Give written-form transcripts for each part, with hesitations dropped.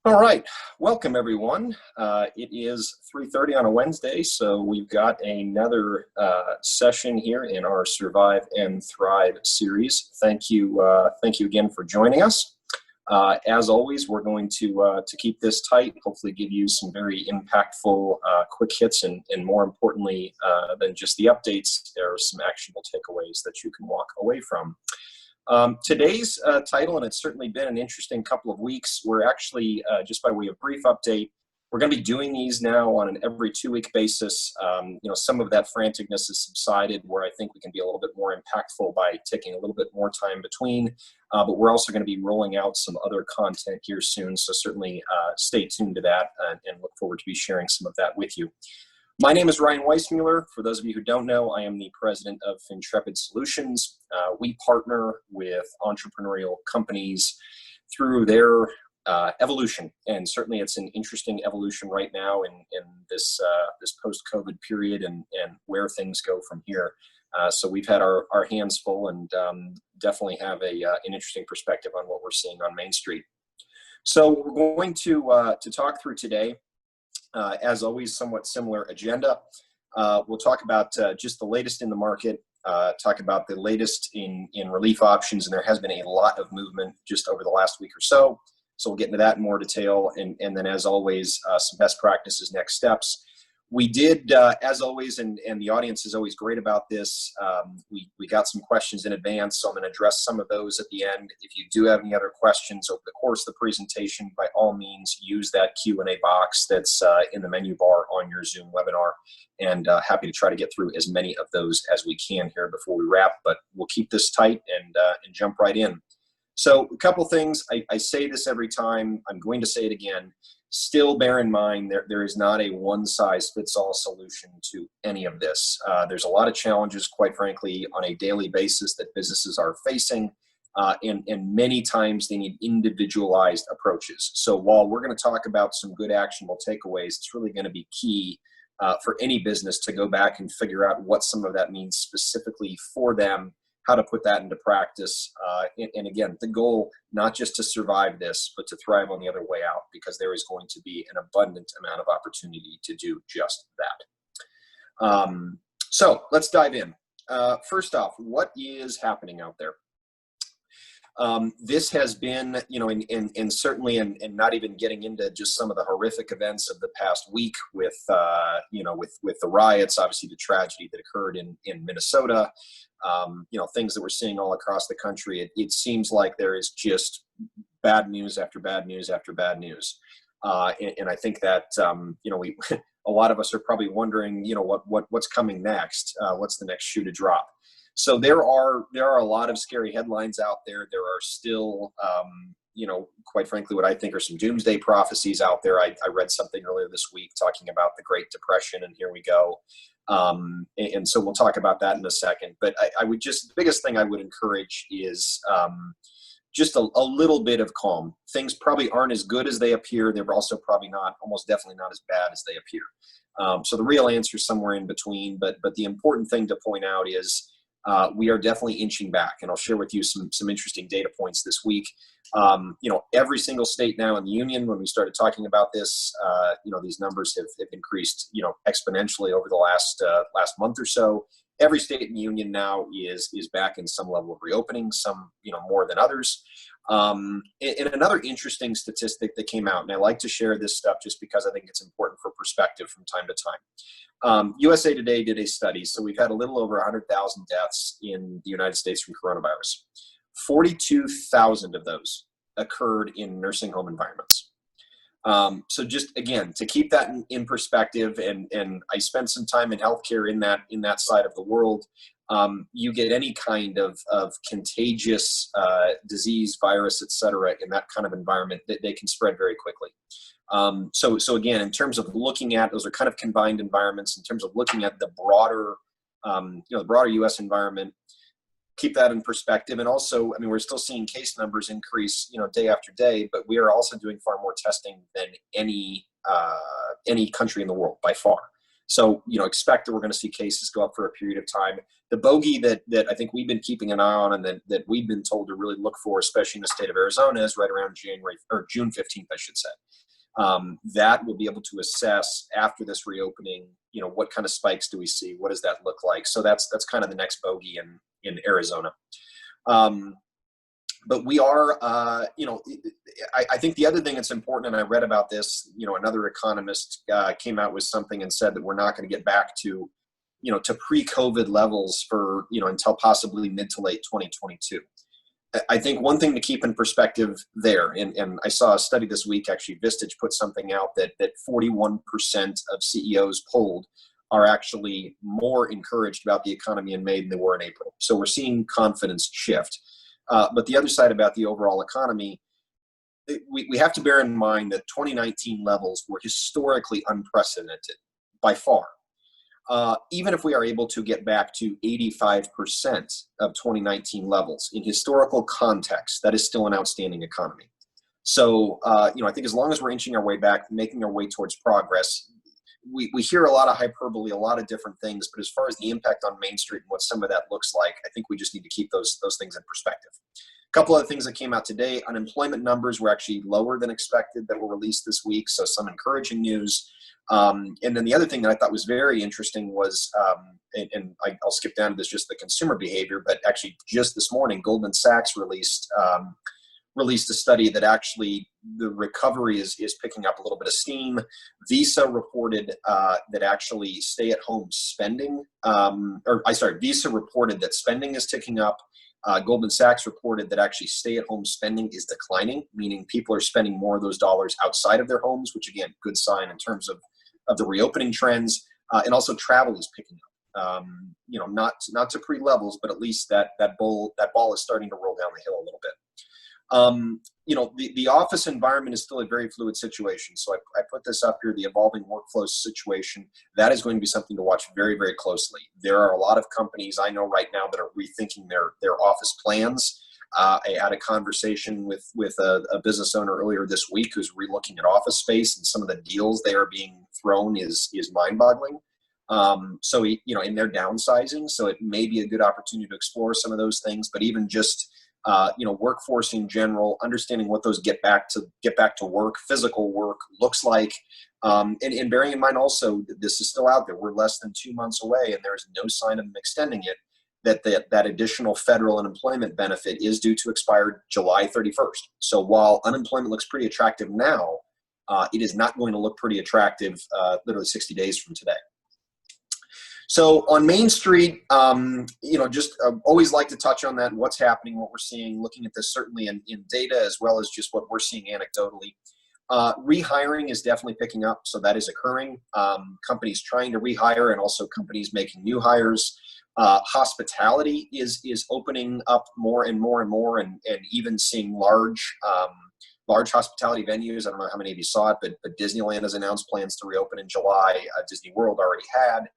All right, welcome everyone. It is 3:30 on a Wednesday, so we've got another session here in our Survive and Thrive series. Thank you again for joining us. As always, we're going to keep this tight. Hopefully, give you some very impactful, quick hits, and more importantly than just the updates, there are some actionable takeaways that you can walk away from. Today's title, and it's certainly been an interesting couple of weeks, we're actually, just by way of brief update, we're going to be doing these now on an every 2-week basis. Some of that franticness has subsided where I think we can be a little bit more impactful by taking a little bit more time between, but we're also going to be rolling out some other content here soon, so certainly stay tuned to that and look forward to be sharing some of that with you. My name is Ryan Weissmuller. For those of you who don't know, I am the president of Fintrepid Solutions. We partner with entrepreneurial companies through their evolution, and certainly it's an interesting evolution right now in this post-COVID period and where things go from here. So we've had our hands full and definitely have an interesting perspective on what we're seeing on Main Street. So we're going to talk through today. As always, somewhat similar agenda. We'll talk about just the latest in the market, talk about the latest in relief options, and there has been a lot of movement just over the last week or so. So we'll get into that in more detail, and then as always, some best practices, next steps. We did, as always, and the audience is always great about this, we got some questions in advance, so I'm going to address some of those at the end. If you do have any other questions over the course of the presentation, by all means, use that Q&A box that's in the menu bar on your Zoom webinar, and happy to try to get through as many of those as we can here before we wrap, but we'll keep this tight and jump right in. So a couple things, I say this every time, I'm going to say it again. Still bear in mind there is not a one-size-fits-all solution to any of this. There's a lot of challenges, quite frankly, on a daily basis that businesses are facing, and many times they need individualized approaches. So while we're going to talk about some good actionable takeaways, it's really going to be key for any business to go back and figure out what some of that means specifically for them, how to put that into practice. And again, the goal, not just to survive this, but to thrive on the other way out, because there is going to be an abundant amount of opportunity to do just that. So let's dive in. First off, what is happening out there? This has been, and certainly, and not even getting into just some of the horrific events of the past week with the riots, obviously the tragedy that occurred in Minnesota, things that we're seeing all across the country. It seems like there is just bad news after bad news after bad news. And I think that, a lot of us are probably wondering, what's coming next? What's the next shoe to drop? So there are a lot of scary headlines out there. There are still, quite frankly, what I think are some doomsday prophecies out there. I read something earlier this week talking about the Great Depression, and here we go. And so we'll talk about that in a second. But I would just, the biggest thing I would encourage is just a little bit of calm. Things probably aren't as good as they appear. They're also probably not, almost definitely not as bad as they appear. So the real answer is somewhere in between. But the important thing to point out is, we are definitely inching back, and I'll share with you some interesting data points this week. Every single state now in the union, when we started talking about this, these numbers have increased, exponentially over the last month or so. Every state in the union now is back in some level of reopening, some, more than others. And another interesting statistic that came out, and I like to share this stuff just because I think it's important for perspective from time to time. USA Today did a study, so we've had a little over 100,000 deaths in the United States from coronavirus. 42,000 of those occurred in nursing home environments. So just, again, to keep that in perspective, and I spent some time in healthcare in that side of the world. You get any kind of contagious disease, virus, et cetera, in that kind of environment, they can spread very quickly. So again, in terms of looking at, those are kind of combined environments. In terms of looking at the broader, the broader U.S. environment, keep that in perspective. And also, we're still seeing case numbers increase, day after day, but we are also doing far more testing than any country in the world by far. So, expect that we're going to see cases go up for a period of time. The bogey that I think we've been keeping an eye on, and that we've been told to really look for, especially in the state of Arizona, is right around June 15th, I should say. That will be able to assess after this reopening, what kind of spikes do we see? What does that look like? So that's kind of the next bogey in Arizona. But we are, I think the other thing that's important, and I read about this, another economist came out with something and said that we're not going to get back to, to pre-COVID levels for, until possibly mid to late 2022. I think one thing to keep in perspective there, and I saw a study this week, actually, Vistage put something out that 41% of CEOs polled are actually more encouraged about the economy in May than they were in April. So we're seeing confidence shift. But the other side about the overall economy, we have to bear in mind that 2019 levels were historically unprecedented by far. Even if we are able to get back to 85% of 2019 levels in historical context, that is still an outstanding economy. So, I think as long as we're inching our way back, making our way towards progress, we hear a lot of hyperbole, a lot of different things, but as far as the impact on Main Street and what some of that looks like, I think we just need to keep those things in perspective. A couple of things that came out today: unemployment numbers were actually lower than expected that were released this week, so some encouraging news. And then the other thing that I thought was very interesting was, and I'll skip down to this, just the consumer behavior, but actually just this morning, Goldman Sachs released a study that actually the recovery is picking up a little bit of steam. Visa reported that actually stay-at-home spending, Visa reported that spending is ticking up. Goldman Sachs reported that actually stay-at-home spending is declining, meaning people are spending more of those dollars outside of their homes, which again, good sign in terms of the reopening trends. And also travel is picking up. Not to pre-levels, but at least that ball is starting to roll down the hill a little bit. The office environment is still a very fluid situation. So I put this up here, the evolving workflow situation. That is going to be something to watch very, very closely. There are a lot of companies I know right now that are rethinking their office plans. I had a conversation with a business owner earlier this week who's relooking at office space, and some of the deals they are being thrown is mind-boggling. So they're downsizing. So it may be a good opportunity to explore some of those things, but even just workforce in general, understanding what those get back to work, physical work looks like, and bearing in mind also that this is still out there. We're less than 2 months away, and there's no sign of them extending it. That additional federal unemployment benefit is due to expire July 31st. So while unemployment looks pretty attractive now, it is not going to look pretty attractive literally 60 days from today. So on Main Street, always like to touch on that, what's happening, what we're seeing, looking at this certainly in data as well as just what we're seeing anecdotally. Rehiring is definitely picking up, so that is occurring. Companies trying to rehire and also companies making new hires. Hospitality is opening up more and more and more, and even seeing large hospitality venues. I don't know how many of you saw it, but Disneyland has announced plans to reopen in July. Disney World already had.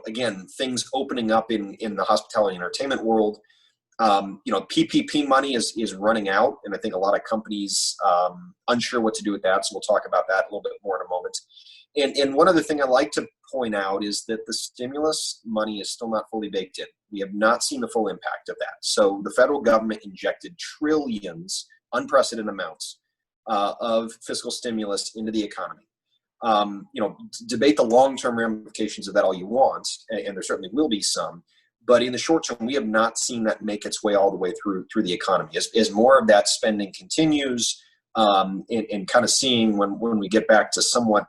Again, things opening up in the hospitality and entertainment world. PPP money is running out, and I think a lot of companies unsure what to do with that. So we'll talk about that a little bit more in a moment. And one other thing I like to point out is that the stimulus money is still not fully baked in. We have not seen the full impact of that. So the federal government injected trillions, unprecedented amounts of fiscal stimulus into the economy. Debate the long-term ramifications of that all you want, and there certainly will be some. But in the short term, we have not seen that make its way all the way through the economy. As more of that spending continues, and kind of seeing when we get back to somewhat,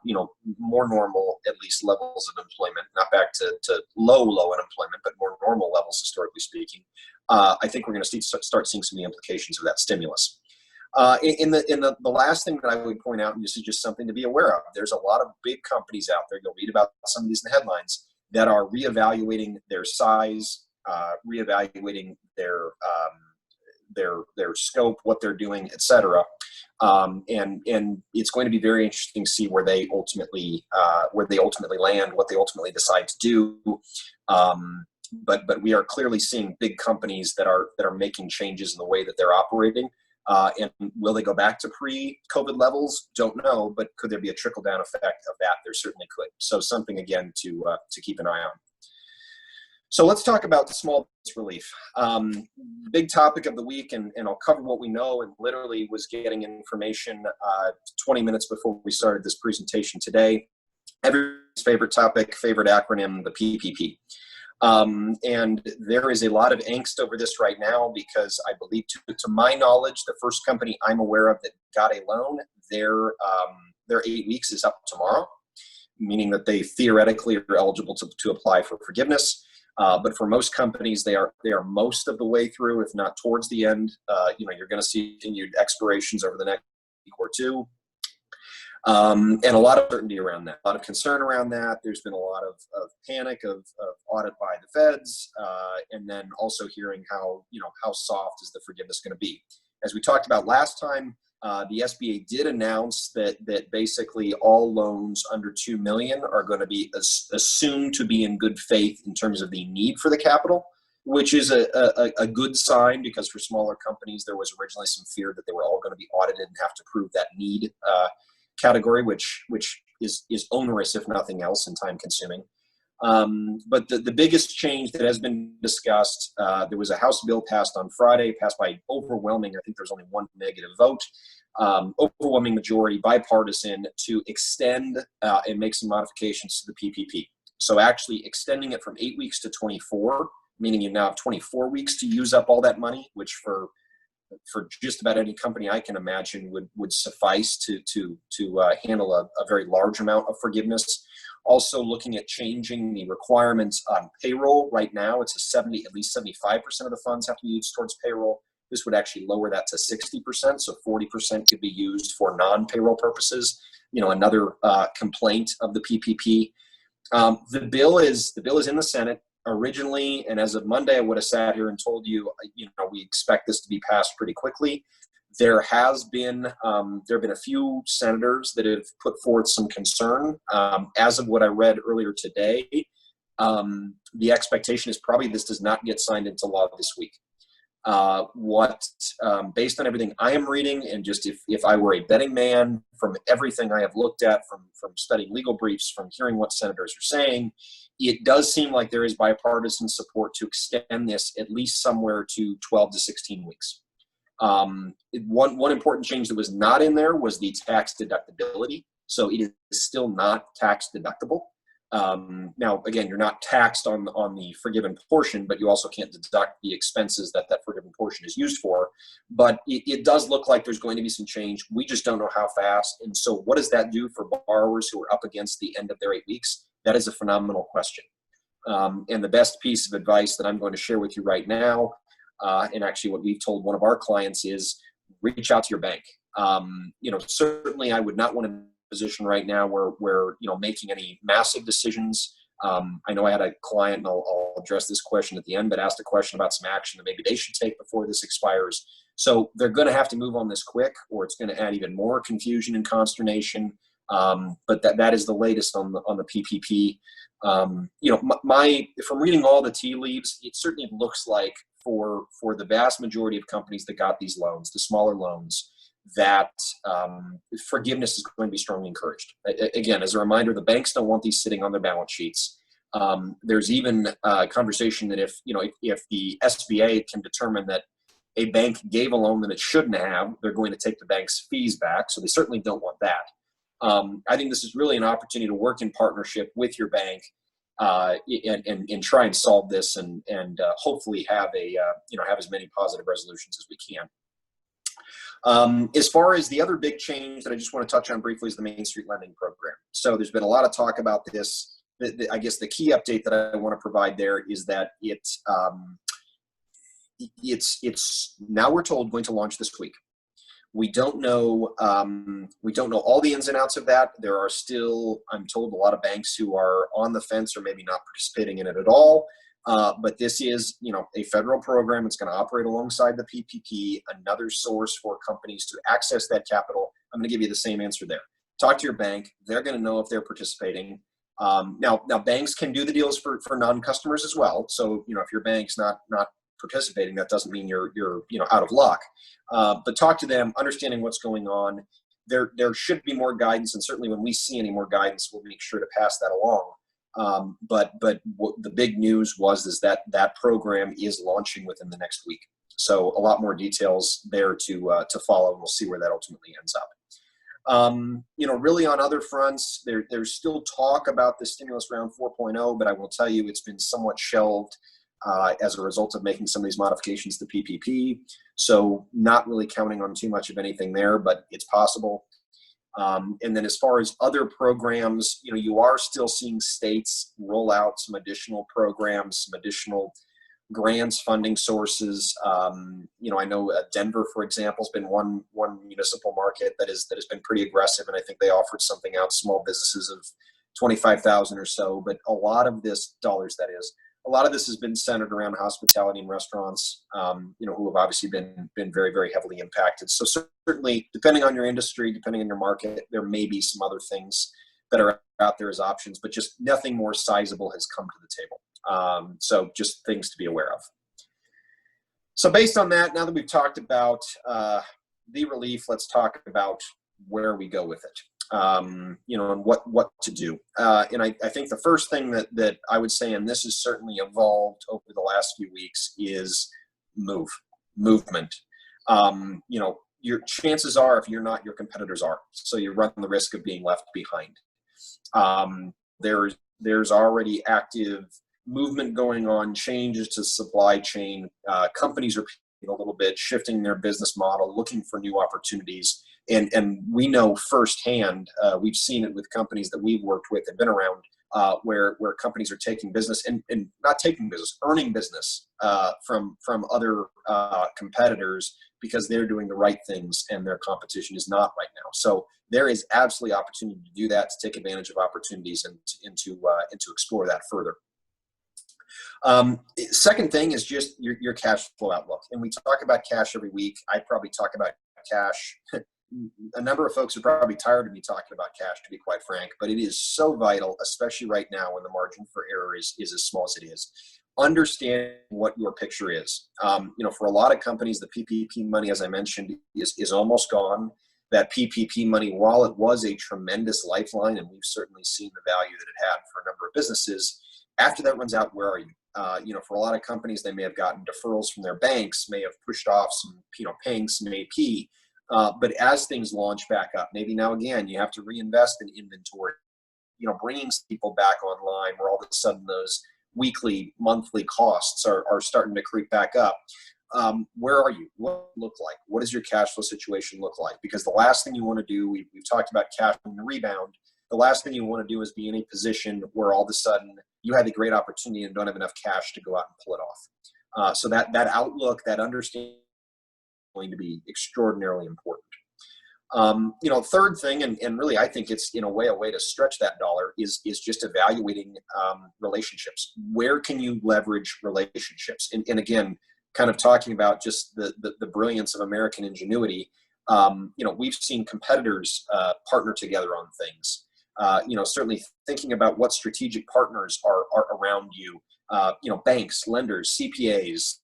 more normal, at least, levels of employment, not back to low unemployment, but more normal levels, historically speaking, I think we're going to start seeing some of the implications of that stimulus. The last thing that I would point out, and this is just something to be aware of, there's a lot of big companies out there, you'll read about some of these in the headlines, that are reevaluating their size, reevaluating their scope, what they're doing, et cetera. And it's going to be very interesting to see where they ultimately land, what they ultimately decide to do. But we are clearly seeing big companies that are making changes in the way that they're operating. And will they go back to pre-COVID levels? Don't know, but could there be a trickle-down effect of that? There certainly could. So something, again, to keep an eye on. So let's talk about the small business relief. Big topic of the week, and I'll cover what we know, and literally was getting information 20 minutes before we started this presentation today. Everyone's favorite topic, favorite acronym, the PPP. And there is a lot of angst over this right now because I believe, to my knowledge, the first company I'm aware of that got a loan, their 8 weeks is up tomorrow, meaning that they theoretically are eligible to apply for forgiveness. But for most companies, they are most of the way through, if not towards the end. You're going to see continued expirations over the next week or two. And a lot of uncertainty around that, a lot of concern around that. There's been a lot of panic of audit by the feds, and then also hearing how soft is the forgiveness going to be. As we talked about last time, the SBA did announce that basically all loans under $2 million are going to be assumed to be in good faith in terms of the need for the capital, which is a good sign, because for smaller companies, there was originally some fear that they were all going to be audited and have to prove that need category, which is onerous, if nothing else, and time consuming. But the biggest change that has been discussed, there was a House bill passed on Friday, passed by overwhelming, I think there's only one negative vote, overwhelming majority, bipartisan, to extend and make some modifications to the PPP. So actually extending it from 8 weeks to 24, meaning you now have 24 weeks to use up all that money, which for just about any company I can imagine would suffice to handle a very large amount of forgiveness. Also looking at changing the requirements on payroll. Right now, it's at least 75% of the funds have to be used towards payroll. This would actually lower that to 60%, so 40% could be used for non-payroll purposes. Another complaint of the PPP. The bill is in the Senate. Originally, and as of Monday, I would have sat here and told you, we expect this to be passed pretty quickly. There have been a few senators that have put forth some concern. As of what I read earlier today, the expectation is probably this does not get signed into law this week. Based on everything I am reading, and just if I were a betting man, from everything I have looked at, from studying legal briefs, from hearing what senators are saying, it does seem like there is bipartisan support to extend this at least somewhere to 12 to 16 weeks. One important change that was not in there was the tax deductibility. So it is still not tax deductible. Now, again, you're not taxed on the forgiven portion, but you also can't deduct the expenses that forgiven portion is used for. But it does look like there's going to be some change. We just don't know how fast. And so what does that do for borrowers who are up against the end of their 8 weeks? That is a phenomenal question. And the best piece of advice that I'm going to share with you right now, and actually what we've told one of our clients, is reach out to your bank. Certainly I would not want to position right now where making any massive decisions. I know I had a client, and I'll address this question at the end, but asked a question about some action that maybe they should take before this expires. So they're going to have to move on this quick, or it's going to add even more confusion and consternation. But that is the latest on the PPP. From reading all the tea leaves, it certainly looks like for the vast majority of companies that got these loans, the smaller loans, that forgiveness is going to be strongly encouraged. Again, as a reminder, the banks don't want these sitting on their balance sheets. There's even a conversation that if the SBA can determine that a bank gave a loan that it shouldn't have, they're going to take the bank's fees back. So they certainly don't want that. I think this is really an opportunity to work in partnership with your bank and try and solve this and hopefully have as many positive resolutions as we can. As far as the other big change that I just want to touch on briefly is the Main Street Lending Program. So there's been a lot of talk about this. I guess the key update that I want to provide there is that it's now, we're told, going to launch this week. We don't know all the ins and outs of that. There are still, I'm told, a lot of banks who are on the fence or maybe not participating in it at all. But this is, a federal program. It's going to operate alongside the PPP, another source for companies to access that capital. I'm going to give you the same answer there. Talk to your bank. They're going to know if they're participating. Now banks can do the deals for non-customers as well. So, if your bank's not participating, that doesn't mean you're out of luck. But talk to them, understanding what's going on. There should be more guidance, and certainly when we see any more guidance, we'll make sure to pass that along. But what the big news is that program is launching within the next week. So a lot more details there to follow, and we'll see where that ultimately ends up. Really on other fronts, there's still talk about the stimulus round 4.0, but I will tell you it's been somewhat shelved as a result of making some of these modifications to PPP. So not really counting on too much of anything there, but it's possible. And then as far as other programs, you are still seeing states roll out some additional programs, some additional grants, funding sources. I know Denver, for example, has been one municipal market that has been pretty aggressive, and I think they offered something out to small businesses of $25,000 or so. But a lot of this a lot of this has been centered around hospitality and restaurants, who have obviously been very, very heavily impacted. So certainly, depending on your industry, depending on your market, there may be some other things that are out there as options, but just nothing more sizable has come to the table. So just things to be aware of. So based on that, now that we've talked about the relief, let's talk about where we go with it. And what to do. And I think the first thing that I would say, and this has certainly evolved over the last few weeks, is movement. Your chances are, if you're not, your competitors are. So you run the risk of being left behind. There's already active movement going on, changes to supply chain. Companies are a little bit shifting their business model, looking for new opportunities. And we know firsthand, we've seen it with companies that we've worked with and been around, where companies are taking business and not taking business, earning business from other competitors because they're doing the right things and their competition is not right now. So there is absolutely opportunity to do that, to take advantage of opportunities and to explore that further. Second thing is just your cash flow outlook. And we talk about cash every week. I probably talk about cash. A number of folks are probably tired of me talking about cash, to be quite frank, but it is so vital, especially right now when the margin for error is as small as it is. Understand what your picture is. For a lot of companies, the PPP money, as I mentioned, is almost gone. That PPP money, while it was a tremendous lifeline, and we've certainly seen the value that it had for a number of businesses, after that runs out, where are you? For a lot of companies, they may have gotten deferrals from their banks, may have pushed off some, paying some AP. But as things launch back up, maybe now again, you have to reinvest in inventory, bringing people back online, where all of a sudden those weekly, monthly costs are starting to creep back up. Where are you? What does it look like? What does your cash flow situation look like? Because the last thing you want to do, we've talked about cash in the rebound. The last thing you want to do is be in a position where all of a sudden you have a great opportunity and don't have enough cash to go out and pull it off. So that outlook, that understanding, going to be extraordinarily important. Third thing, and really I think it's in a way to stretch that dollar is just evaluating relationships. Where can you leverage relationships? And again, kind of talking about just the brilliance of American ingenuity. We've seen competitors partner together on things. Certainly thinking about what strategic partners are around you. Banks, lenders, CPAs,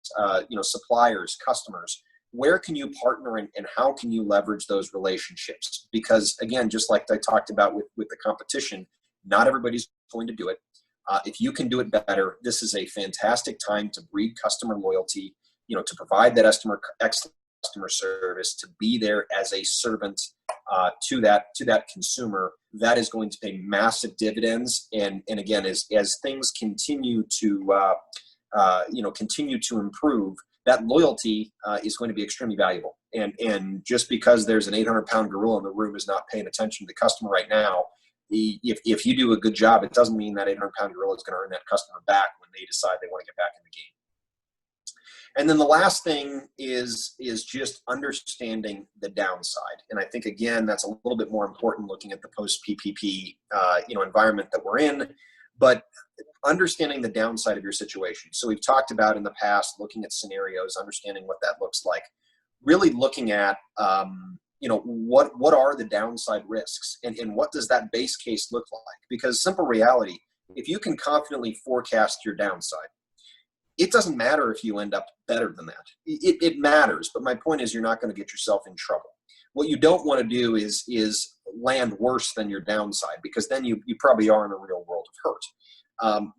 suppliers, customers. Where can you partner and how can you leverage those relationships? Because again, just like I talked about with the competition, not everybody's going to do it. If you can do it better, this is a fantastic time to breed customer loyalty, to provide that excellent customer service, to be there as a servant to that consumer. That is going to pay massive dividends. And again, as things continue to improve, that loyalty is going to be extremely valuable. And just because there's an 800-pound gorilla in the room is not paying attention to the customer right now, if you do a good job, it doesn't mean that 800-pound gorilla is going to earn that customer back when they decide they want to get back in the game. And then the last thing is just understanding the downside. And I think, again, that's a little bit more important looking at the post-PPP environment that we're in. But understanding the downside of your situation. So we've talked about in the past looking at scenarios, understanding what that looks like, really looking at what are the downside risks and what does that base case look like? Because simple reality, if you can confidently forecast your downside, it doesn't matter if you end up better than that. It matters, but my point is you're not going to get yourself in trouble. What you don't want to do is land worse than your downside, because then you probably are in a real world of hurt.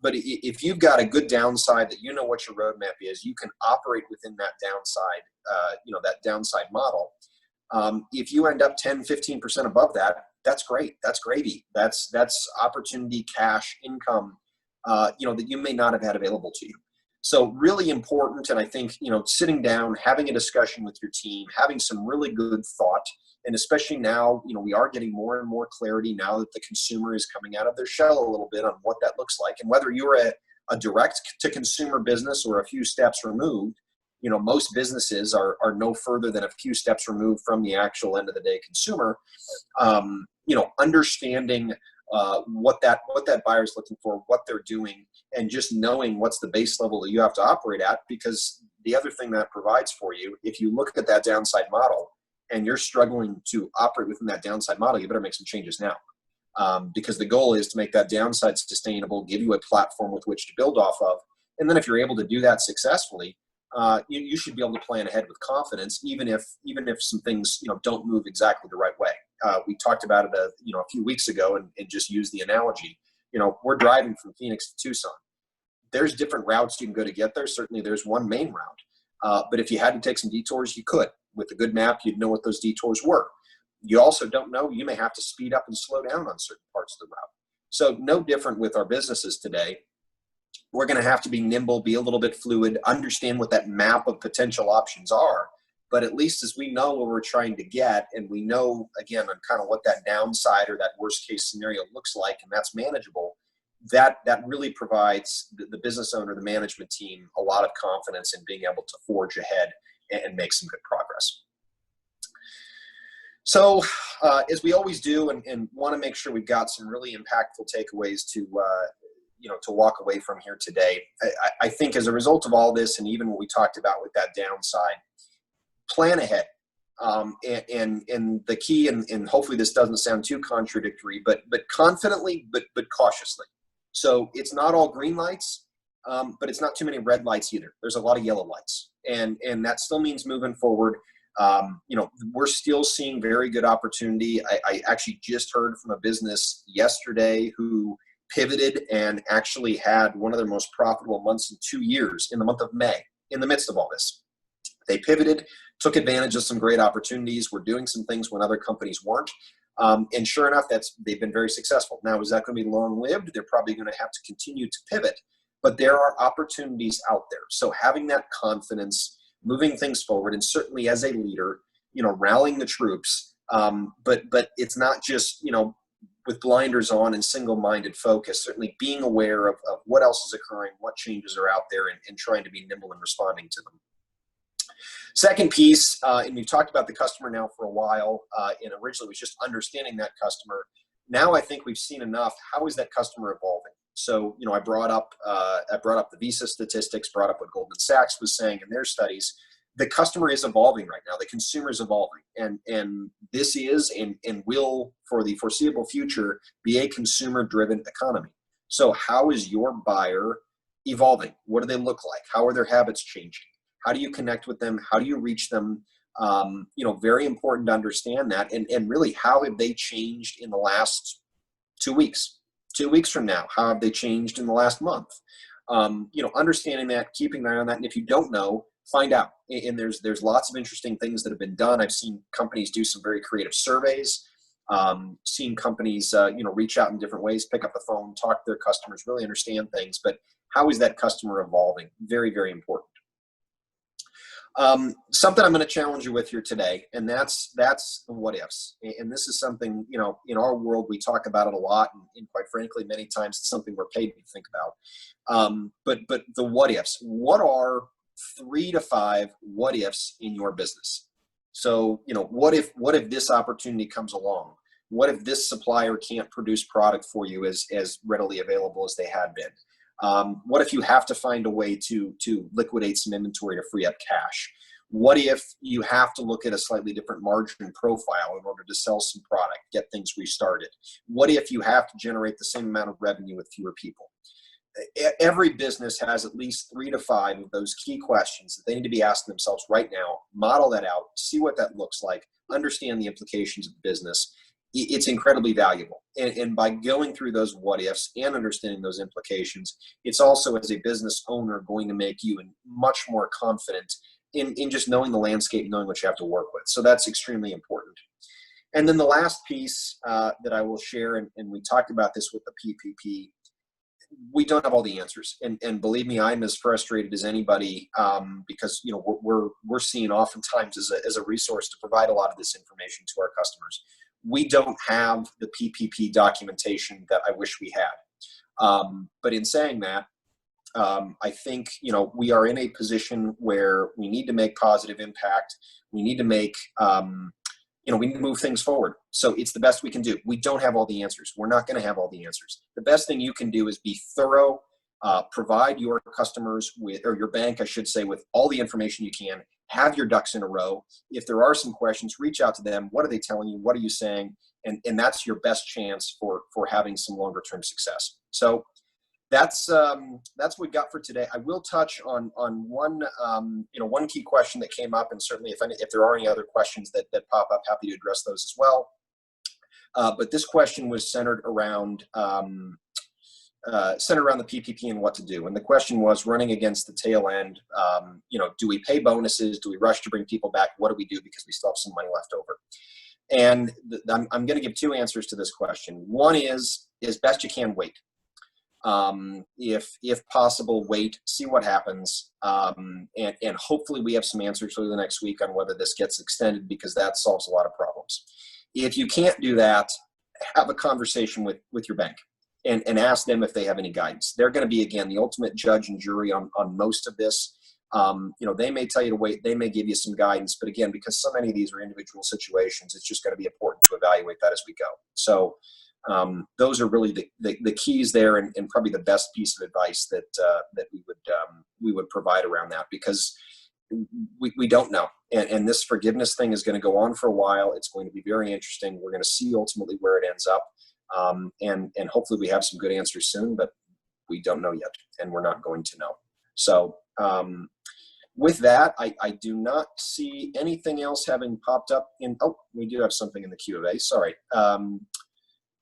But if you've got a good downside that you know what your roadmap is, you can operate within that downside, that downside model. If you end up 10, 15% above that, that's great. That's gravy. That's opportunity, cash, income, that you may not have had available to you. So really important. And I think, sitting down, having a discussion with your team, having some really good thought, and especially now, we are getting more and more clarity now that the consumer is coming out of their shell a little bit on what that looks like. And whether you're a direct to consumer business or a few steps removed, most businesses are no further than a few steps removed from the actual end of the day consumer. Understanding what that buyer is looking for, what they're doing, and just knowing what's the base level that you have to operate at. Because the other thing that provides for you, if you look at that downside model and you're struggling to operate within that downside model, you better make some changes now. Because the goal is to make that downside sustainable, give you a platform with which to build off of. And then if you're able to do that successfully, you should be able to plan ahead with confidence, even if some things don't move exactly the right way. We talked about it a few weeks ago, and just use the analogy. We're driving from Phoenix to Tucson. There's different routes you can go to get there. Certainly, there's one main route, but if you had to take some detours, you could. With a good map, you'd know what those detours were. You also don't know. You may have to speed up and slow down on certain parts of the route. So no different with our businesses today. We're going to have to be nimble, be a little bit fluid, understand what that map of potential options are. But at least as we know where we're trying to get, and we know, again, on kind of what that downside or that worst case scenario looks like, and that's manageable, that really provides the business owner, the management team, a lot of confidence in being able to forge ahead and make some good progress. So as we always do, and want to make sure we've got some really impactful takeaways to walk away from here today. I think as a result of all this, and even what we talked about with that downside, plan ahead. And the key, and hopefully this doesn't sound too contradictory, but confidently, but cautiously. So it's not all green lights, but it's not too many red lights either. There's a lot of yellow lights, and that still means moving forward. We're still seeing very good opportunity. I actually just heard from a business yesterday who pivoted and actually had one of their most profitable months in 2 years in the month of May, in the midst of all this. They pivoted, took advantage of some great opportunities, were doing some things when other companies weren't. And sure enough, they've been very successful. Now, is that going to be long-lived? They're probably going to have to continue to pivot, but there are opportunities out there. So having that confidence, moving things forward, and certainly as a leader, rallying the troops. But it's not just, with blinders on and single-minded focus, certainly being aware of what else is occurring, what changes are out there, and trying to be nimble in responding to them. Second piece, and we've talked about the customer now for a while, and originally it was just understanding that customer. Now I think we've seen enough. How is that customer evolving? So, I brought up the Visa statistics, brought up what Goldman Sachs was saying in their studies. The customer is evolving right now. The consumer is evolving, and this is and will, for the foreseeable future, be a consumer-driven economy. So how is your buyer evolving? What do they look like? How are their habits changing? How do you connect with them? How do you reach them? Very important to understand that. And really, how have they changed in the last 2 weeks? 2 weeks from now, how have they changed in the last month? Understanding that, keeping an eye on that. And if you don't know, find out. And there's lots of interesting things that have been done. I've seen companies do some very creative surveys, seen companies, reach out in different ways, pick up the phone, talk to their customers, really understand things. But how is that customer evolving? Very, very important. Something I'm going to challenge you with here today, and that's the what ifs. And this is something, in our world, we talk about it a lot, and quite frankly, many times it's something we're paid to think about. But the what ifs, what are 3 to 5 what ifs in your business? So, what if this opportunity comes along? What if this supplier can't produce product for you as readily available as they had been? What if you have to find a way to liquidate some inventory to free up cash? What if you have to look at a slightly different margin profile in order to sell some product, get things restarted? What if you have to generate the same amount of revenue with fewer people? every business has at least 3 to 5 of those key questions that they need to be asking themselves right now. Model that out, see what that looks like, understand the implications of the business. It's incredibly valuable. And by going through those what ifs and understanding those implications, it's also, as a business owner, going to make you much more confident in just knowing the landscape, knowing what you have to work with. So that's extremely important. And then the last piece that I will share, and we talked about this with the PPP, we don't have all the answers, and believe me, I'm as frustrated as anybody, because we're seen oftentimes as a resource to provide a lot of this information to our customers. We don't have the PPP documentation that I wish we had, but in saying that, I think we are in a position where we need to make positive impact. We need to make we need to move things forward. So it's the best we can do. We don't have all the answers. We're not going to have all the answers. The best thing you can do is be thorough, provide your customers with, or your bank, I should say, with all the information you can, have your ducks in a row. If there are some questions, reach out to them. What are they telling you? What are you saying? And that's your best chance for having some longer term success. So that's what we've got for today. I will touch on one one key question that came up, and certainly if there are any other questions that pop up, happy to address those as well. But this question was centered around the PPP and what to do. And the question was, running against the tail end, do we pay bonuses? Do we rush to bring people back? What do we do because we still have some money left over? And I'm going to give 2 answers to this question. One is best you can wait. If possible, wait, see what happens, and hopefully we have some answers for the next week on whether this gets extended, because that solves a lot of problems. If you can't do that, have a conversation with your bank and ask them if they have any guidance. They're going to be, again, the ultimate judge and jury on most of this. They may tell you to wait, they may give you some guidance, but again, because so many of these are individual situations, it's just going to be important to evaluate that as we go. So those are really the keys there, and probably the best piece of advice that we would provide around that, because we don't know, and this forgiveness thing is going to go on for a while. It's going to be very interesting. We're going to see ultimately where it ends up, and hopefully we have some good answers soon, but we don't know yet, and we're not going to know. So with that, I do not see anything else having popped up in. Oh, we do have something in the Q&A. Sorry.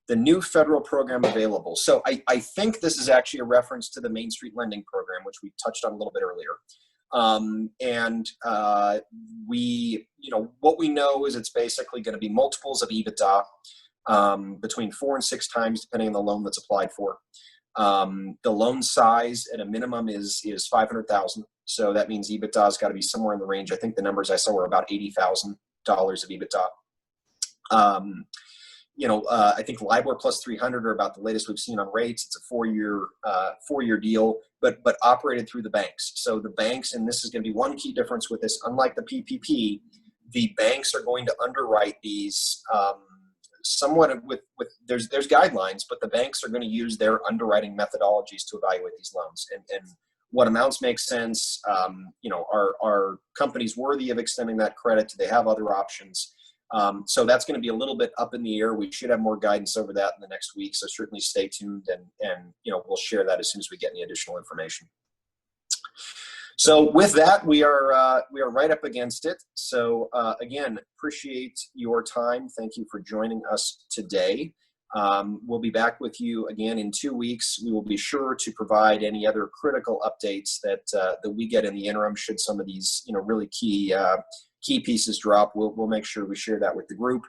The new federal program available. So I think this is actually a reference to the Main Street Lending Program, which we touched on a little bit earlier. What we know is it's basically going to be multiples of EBITDA, between 4 and 6 times, depending on the loan that's applied for. The loan size at a minimum is $500,000. So that means EBITDA has got to be somewhere in the range. I think the numbers I saw were about $80,000 of EBITDA. I think LIBOR plus 300 are about the latest we've seen on rates. It's a 4-year deal, but operated through the banks. So the banks, and this is going to be one key difference with this, unlike the PPP, the banks are going to underwrite these somewhat with there's guidelines, but the banks are going to use their underwriting methodologies to evaluate these loans and what amounts make sense. Are companies worthy of extending that credit? Do they have other options? So that's going to be a little bit up in the air. We should have more guidance over that in the next week. So certainly stay tuned, and we'll share that as soon as we get any additional information. So with that, we are right up against it. So again, appreciate your time. Thank you for joining us today. We'll be back with you again in 2 weeks. We will be sure to provide any other critical updates that we get in the interim. Should some of these really key pieces drop, we'll make sure we share that with the group.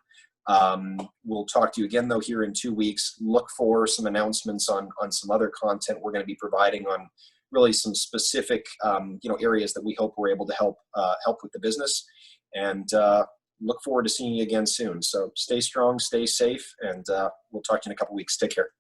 We'll talk to you again though here in 2 weeks. Look for some announcements on some other content we're going to be providing on really some specific areas that we hope we're able to help with the business, and look forward to seeing you again soon. So stay strong, stay safe, and we'll talk to you in a couple weeks. Take care.